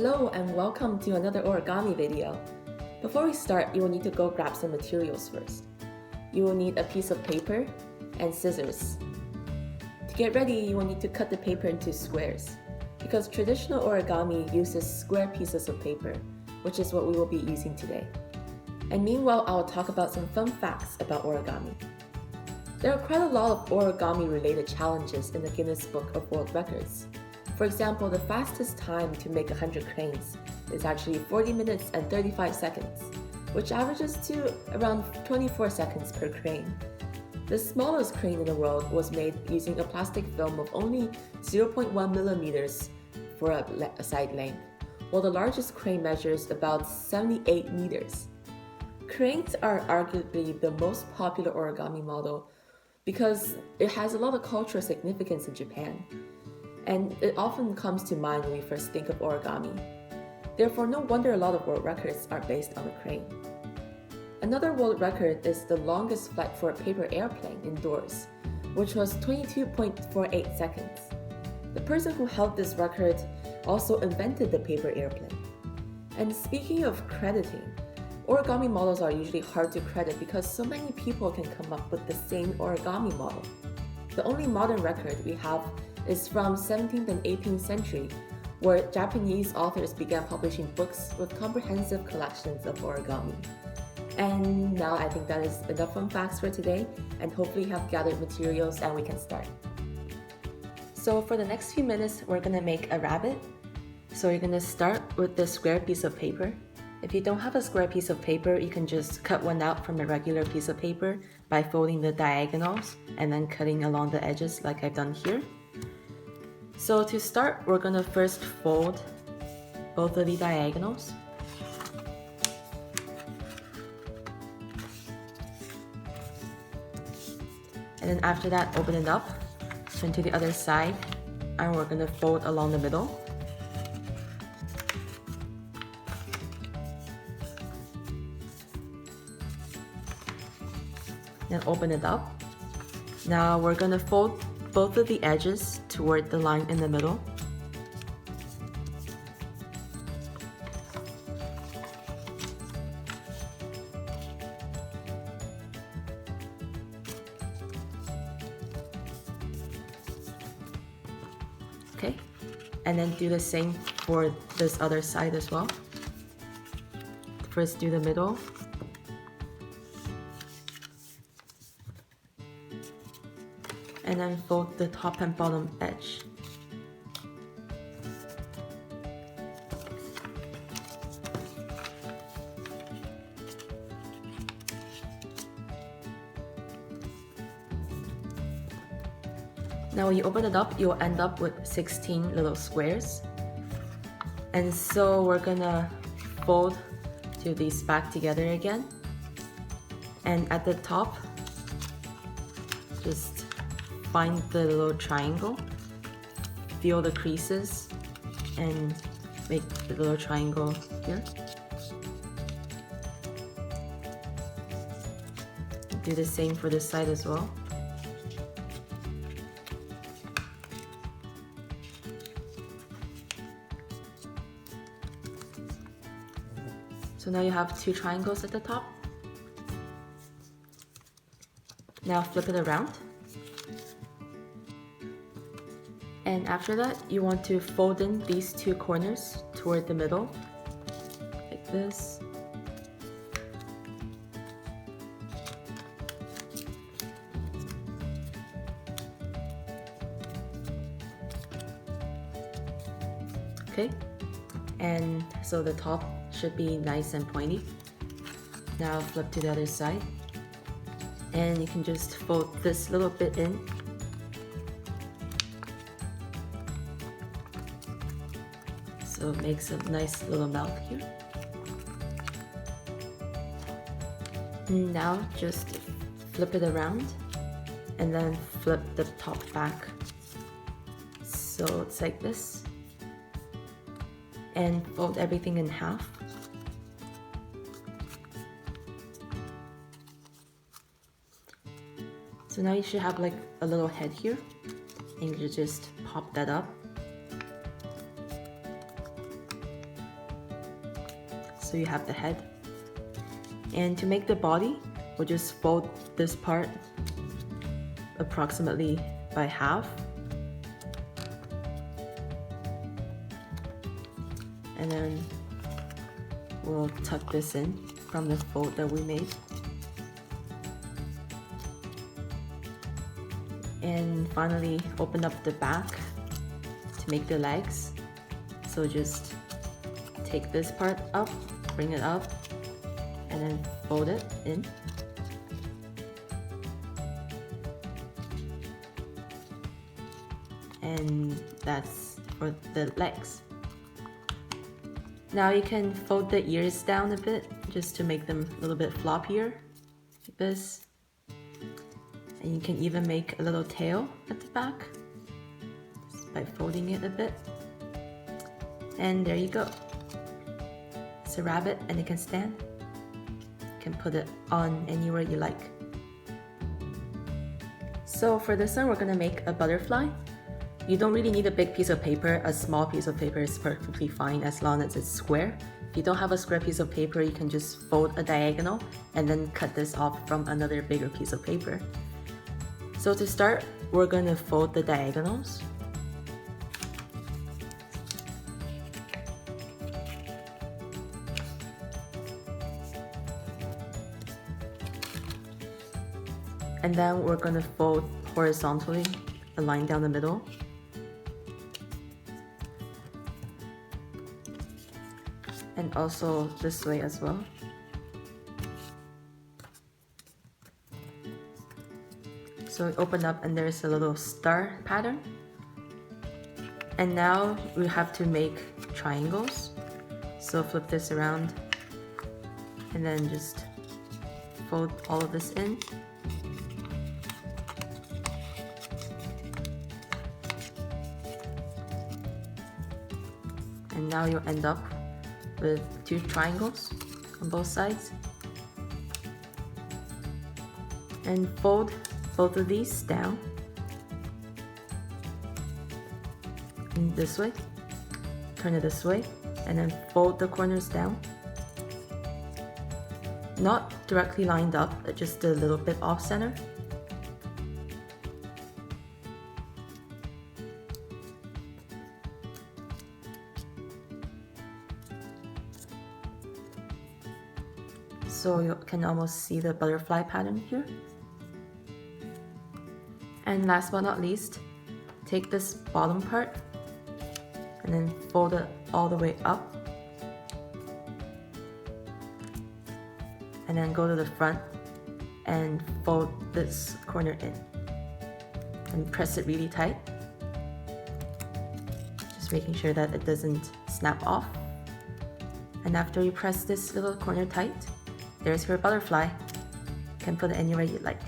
Hello and welcome to another origami video. Before we start, you will need to go grab some materials first. You will need a piece of paper and scissors. To get ready, you will need to cut the paper into squares because traditional origami uses square pieces of paper, which is what we will be using today. And meanwhile, I will talk about some fun facts about origami. There are quite a lot of origami related challenges in the Guinness Book of World Records. For example, the fastest time to make 100 cranes is actually 40 minutes and 35 seconds, which averages to around 24 seconds per crane. The smallest crane in the world was made using a plastic film of only 0.1 millimeters for a side length, while the largest crane measures about 78 meters. Cranes are arguably the most popular origami model because it has a lot of cultural significance in Japan, and it often comes to mind when we first think of origami. Therefore, no wonder a lot of world records are based on a crane. Another world record is the longest flight for a paper airplane indoors, which was 22.48 seconds. The person who held this record also invented the paper airplane. And speaking of crediting, origami models are usually hard to credit because so many people can come up with the same origami model. The only modern record we have is from 17th and 18th century, where Japanese authors began publishing books with comprehensive collections of origami. And now I think that is enough fun facts for today, and hopefully you have gathered materials and we can start. So for the next few minutes, we're gonna make a rabbit. So you're gonna start with the square piece of paper. If you don't have a square piece of paper, you can just cut one out from a regular piece of paper by folding the diagonals and then cutting along the edges like I've done here. So to start, we're gonna first fold both of the diagonals. And then after that, open it up, turn to the other side, and we're gonna fold along the middle. Then open it up. Now we're gonna fold both of the edges toward the line in the middle. Okay, and then do the same for this other side as well. First do the middle. And then fold the top and bottom edge. Now when you open it up, you'll end up with 16 little squares. And so we're gonna fold these back together again. And at the top, just find the little triangle, feel the creases, and make the little triangle here. Do the same for this side as well. So now you have two triangles at the top. Now flip it around. And after that, you want to fold in these two corners toward the middle, like this. Okay, and so the top should be nice and pointy. Now flip to the other side, and you can just fold this little bit in. So it makes a nice little mouth here. And now just flip it around and then flip the top back. So it's like this. And fold everything in half. So now you should have like a little head here, and you just pop that up. so you have the head. And to make the body, we'll just fold this part approximately by half. And then we'll tuck this in from the fold that we made. And finally, open up the back to make the legs. So just take this part up, bring it up, and then fold it in. And that's for the legs. Now you can fold the ears down a bit just to make them a little bit floppier, like this. And you can even make a little tail at the back just by folding it a bit. And there you go. It's a rabbit and it can stand. You can put it on anywhere you like. So for this one, we're gonna make a butterfly. You don't really need a big piece of paper. A small piece of paper is perfectly fine as long as it's square. If you don't have a square piece of paper, you can just fold a diagonal and then cut this off from another bigger piece of paper. So to start, we're going to fold the diagonals. And then we're going to fold horizontally, a line down the middle. And also this way as well. So we open up and there's a little star pattern. And now we have to make triangles. So flip this around and then just fold all of this in. And now you'll end up with 2 triangles on both sides. And fold both of these down in this way, turn it this way, and then fold the corners down. Not directly lined up, just a little bit off center. So you can almost see the butterfly pattern here. And last but not least, take this bottom part and then fold it all the way up. And then go to the front and fold this corner in. And press it really tight. Just making sure that it doesn't snap off. And after you press this little corner tight, there's your butterfly. You can put it anywhere you like.